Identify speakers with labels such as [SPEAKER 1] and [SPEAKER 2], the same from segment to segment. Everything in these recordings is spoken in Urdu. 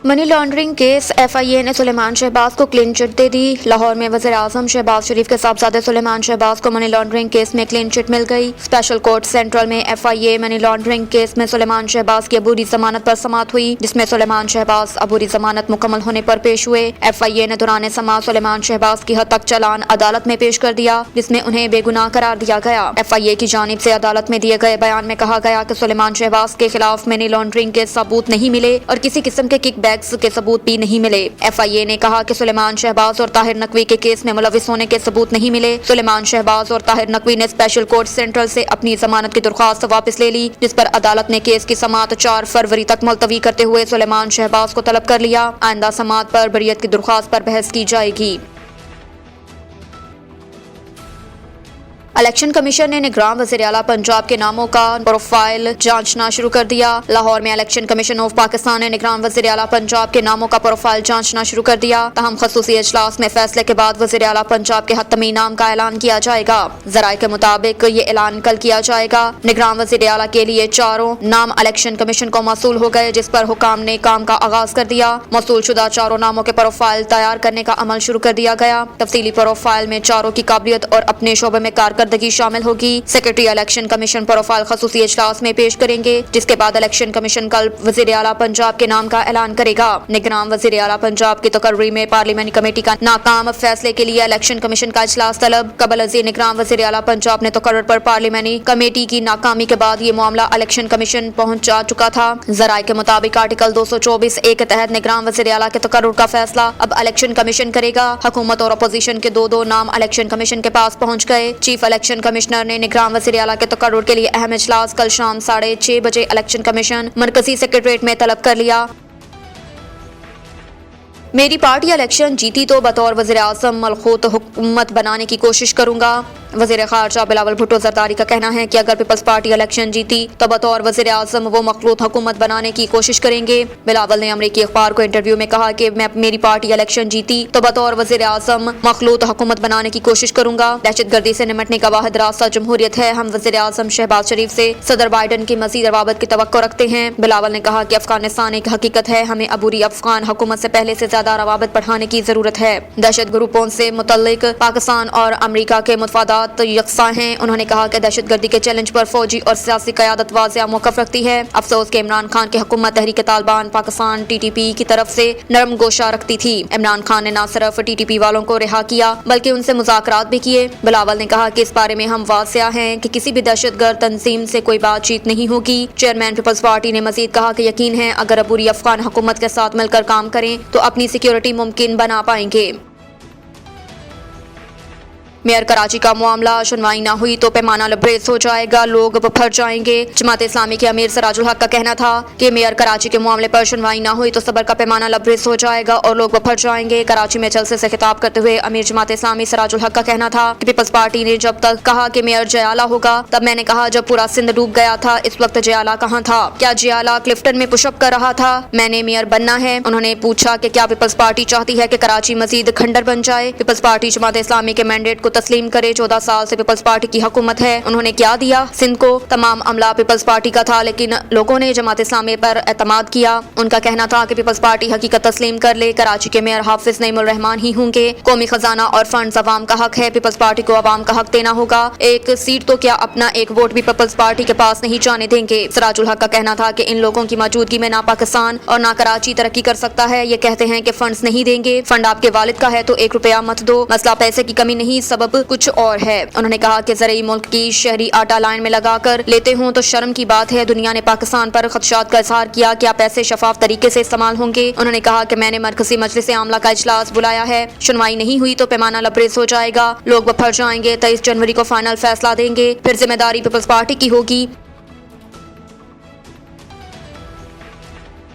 [SPEAKER 1] منی لانڈرنگ کیس FIA نے سلیمان شہباز کو کلین چٹ دے دی۔ لاہور میں وزیر اعظم شہباز شریف کے صاحبزادے سلیمان شہباز کو منی لانڈرنگ کیس میں کلین چٹ مل گئی۔ اسپیشل کورٹ سینٹرل میں FIA منی لانڈرنگ کیس میں سلیمان شہباز کی عبوری ضمانت پر سماعت ہوئی، جس میں سلیمان شہباز عبوری ضمانت مکمل ہونے پر پیش ہوئے۔ FIA نے دوران سماعت سلیمان شہباز کی حد تک چالان عدالت میں پیش کر دیا، جس میں انہیں بے گناہ قرار دیا گیا۔ FIA کی جانب سے عدالت میں دیے گئے بیان میں کہا گیا کہ سلیمان شہباز کے خلاف منی لانڈرنگ کے ثبوت نہیں ملے اور کسی قسم کے کک بیکس کے ثبوت بھی نہیں ملے۔ FIA نے کہا کہ سلیمان شہباز اور طاہر نقوی کے کیس میں ملوث ہونے کے ثبوت نہیں ملے۔ سلیمان شہباز اور طاہر نقوی نے اسپیشل کورٹ سینٹرل سے اپنی ضمانت کی درخواست واپس لے لی، جس پر عدالت نے کیس کی سماعت 4 فروری تک ملتوی کرتے ہوئے سلیمان شہباز کو طلب کر لیا۔ آئندہ سماعت پر بریت کی درخواست پر بحث کی جائے گی۔ الیکشن کمیشن نے نگراں وزیر اعلیٰ پنجاب کے ناموں کا پروفائل جانچنا شروع کر دیا۔ لاہور میں الیکشن کمیشن آف پاکستان نے نگراں وزیر اعلیٰ پنجاب کے ناموں کا پروفائل جانچنا شروع کر دیا۔ تاہم خصوصی اجلاس میں فیصلے کے بعد وزیر اعلیٰ پنجاب کے حتمی نام کا اعلان کیا جائے گا۔ ذرائع کے مطابق یہ اعلان کل کیا جائے گا۔ نگراں وزیر اعلیٰ کے لیے 4 نام الیکشن کمیشن کو موصول ہو گئے، جس پر حکام نے کام کا آغاز کر دیا۔ موصول شدہ 4 ناموں کے پروفائل تیار کرنے کا عمل شروع کر دیا گیا۔ تفصیلی پروفائل میں 4 کی قابلیت اور اپنے شعبے میں کارکردگی شامل ہوگی۔ سیکرٹری الیکشن کمیشن پروفائل خصوصی اجلاس میں پیش کریں گے، جس کے بعد الیکشن کمیشن کل وزیر اعلیٰ پنجاب کے نام کا اعلان کرے گا۔ نگراں وزیر اعلیٰ پنجاب کی تقرری میں پارلیمانی کمیٹی کا ناکام فیصلے کے لیے الیکشن کمیشن کا اجلاس طلب۔ قبل ازیں نگراں وزیر اعلیٰ پنجاب نے تقرر پر پارلیمانی کمیٹی کی ناکامی کے بعد یہ معاملہ الیکشن کمیشن پہنچ جا چکا تھا۔ ذرائع کے مطابق آرٹیکل 224(a) کے تحت نگراں وزیر اعلیٰ کے تقرر کا فیصلہ اب الیکشن کمیشن کرے گا۔ حکومت اور اپوزیشن کے 2 نام الیکشن کمیشن کے پاس پہنچ گئے۔ چیف الیکشن کمشنر نے نگراں وزیر اعلیٰ کے تقرر کے لیے اہم اجلاس کل شام 6:30 بجے الیکشن کمیشن مرکزی سیکریٹریٹ میں طلب کر لیا۔ میری پارٹی الیکشن جیتی تو بطور وزیر اعظم ملخوط حکومت بنانے کی کوشش کروں گا۔ وزیر خارجہ بلاول بھٹو زرداری کا کہنا ہے کہ اگر پیپلز پارٹی الیکشن جیتی تو بطور وزیر اعظم وہ مخلوط حکومت بنانے کی کوشش کریں گے۔ بلاول نے امریکی اخبار کو انٹرویو میں کہا کہ میں میری پارٹی الیکشن جیتی تو بطور وزیر اعظم مخلوط حکومت بنانے کی کوشش کروں گا۔ دہشت گردی سے نمٹنے کا واحد راستہ جمہوریت ہے۔ ہم وزیر اعظم شہباز شریف سے صدر بائیڈن کی مزید روابط کی توقع رکھتے ہیں۔ بلاول نے کہا کہ افغانستان ایک حقیقت ہے، ہمیں عبوری افغان حکومت سے پہلے سے زیادہ روابط بڑھانے کی ضرورت ہے۔ دہشت گروپوں سے متعلق پاکستان اور امریکہ کے مفادات یکساں ہیں۔ انہوں نے کہا کہ دہشت گردی کے چیلنج پر فوجی اور سیاسی قیادت واضح موقف رکھتی ہے۔ افسوس کہ عمران خان کی حکومت تحریک طالبان پاکستان TTP کی طرف سے نرم گوشہ رکھتی تھی۔ عمران خان نے نہ صرف TTP والوں کو رہا کیا بلکہ ان سے مذاکرات بھی کیے۔ بلاول نے کہا کہ اس بارے میں ہم واضح ہیں کہ کسی بھی دہشت گرد تنظیم سے کوئی بات چیت نہیں ہوگی۔ چیئرمین پیپلز پارٹی نے مزید کہا کہ یقین ہے اگر عبوری افغان حکومت کے ساتھ مل کر کام کریں تو اپنی سیکیورٹی ممکن بنا پائیں گے۔ میئر کراچی کا معاملہ سنوائی نہ ہوئی تو پیمانہ لبریز ہو جائے گا، لوگ پھر جائیں گے۔ جماعت اسلامی کے امیر سراج الحق کا کہنا تھا کہ میئر کراچی کے معاملے پر سنوائی نہ ہوئی تو صبر کا پیمانہ لبریز ہو جائے گا اور لوگ پھر جائیں گے۔ کراچی میں جلسے سے خطاب کرتے ہوئے امیر جماعت اسلامی سراج الحق کا کہنا تھا کہ پیپلز پارٹی نے جب تک کہا کہ میئر جیالہ ہوگا تب میں نے کہا جب پورا سندھ ڈوب گیا تھا اس وقت جیالہ کہاں تھا؟ کیا جیالہ کلفٹن میں پش اپ کر رہا تھا؟ میں نے میئر بننا ہے۔ انہوں نے پوچھا کہ کیا پیپلز پارٹی چاہتی ہے کہ کراچی مزید کھنڈر بن جائے؟ پیپلز پارٹی جماعت اسلامی کے مینڈیٹ کو تسلیم کرے۔ 14 سال سے پیپلز پارٹی کی حکومت ہے، انہوں نے کیا دیا؟ سندھ کو تمام عملہ پیپلز پارٹی کا تھا لیکن لوگوں نے جماعت اسلامی پر اعتماد کیا۔ ان کا کہنا تھا کہ پیپلز پارٹی حقیقت تسلیم کر لے، کراچی کے میئر حافظ نعیم الرحمان ہی ہوں گے۔ قومی خزانہ اور فنڈز عوام کا حق ہے، پیپلز پارٹی کو عوام کا حق دینا ہوگا۔ ایک سیٹ تو کیا اپنا ایک ووٹ بھی پیپلز پارٹی کے پاس نہیں جانے دیں گے۔ سراج الحق کا کہنا تھا کہ ان لوگوں کی موجودگی میں نہ پاکستان اور نہ کراچی ترقی کر سکتا ہے۔ یہ کہتے ہیں کہ فنڈز نہیں دیں گے، فنڈ آپ کے والد کا ہے تو 1 روپیہ مت دو۔ مسئلہ پیسے کی کمی نہیں، سبب کچھ اور ہے۔ انہوں نے کہا کہ زرعی ملک کی شہری آٹا لائن میں لگا کر لیتے ہوں تو شرم کی بات ہے۔ دنیا نے پاکستان پر خدشات کا اظہار کیا، کیا پیسے شفاف طریقے سے استعمال ہوں گے؟ انہوں نے کہا کہ میں نے مرکزی مجلس عاملہ کا اجلاس بلایا ہے، سنوائی نہیں ہوئی تو پیمانہ لبریز ہو جائے گا، لوگ پھر جائیں گے۔ 23 جنوری کو فائنل فیصلہ دیں گے، پھر ذمہ داری پیپلز پارٹی کی ہوگی۔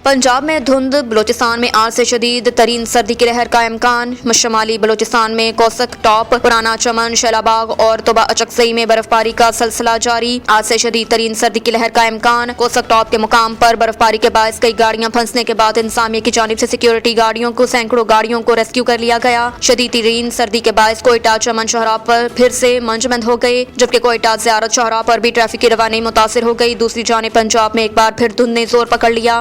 [SPEAKER 1] پنجاب میں دھند، بلوچستان میں آج سے شدید ترین سردی کی لہر کا امکان۔ شمالی بلوچستان میں کوسک ٹاپ، پرانا چمن، شیلا باغ اور توبہ اچکزئی میں برف باری کا سلسلہ جاری۔ آج سے شدید ترین سردی کی لہر کا امکان۔ کوسک ٹاپ کے مقام پر برف باری کے باعث کئی گاڑیاں پھنسنے کے بعد انتظامیہ کی جانب سے سیکیورٹی گاڑیوں کو سینکڑوں گاڑیوں کو ریسکیو کر لیا گیا۔ شدید ترین سردی کے باعث کوئٹہ چمن شاہراہ پر پھر سے منجمد ہو گئے، جبکہ کوئٹہ زیارت شاہراہ پر بھی ٹریفک کی روانی متاثر ہو گئی۔ دوسری جانب پنجاب میں ایک بار پھر دھند نے زور پکڑ لیا۔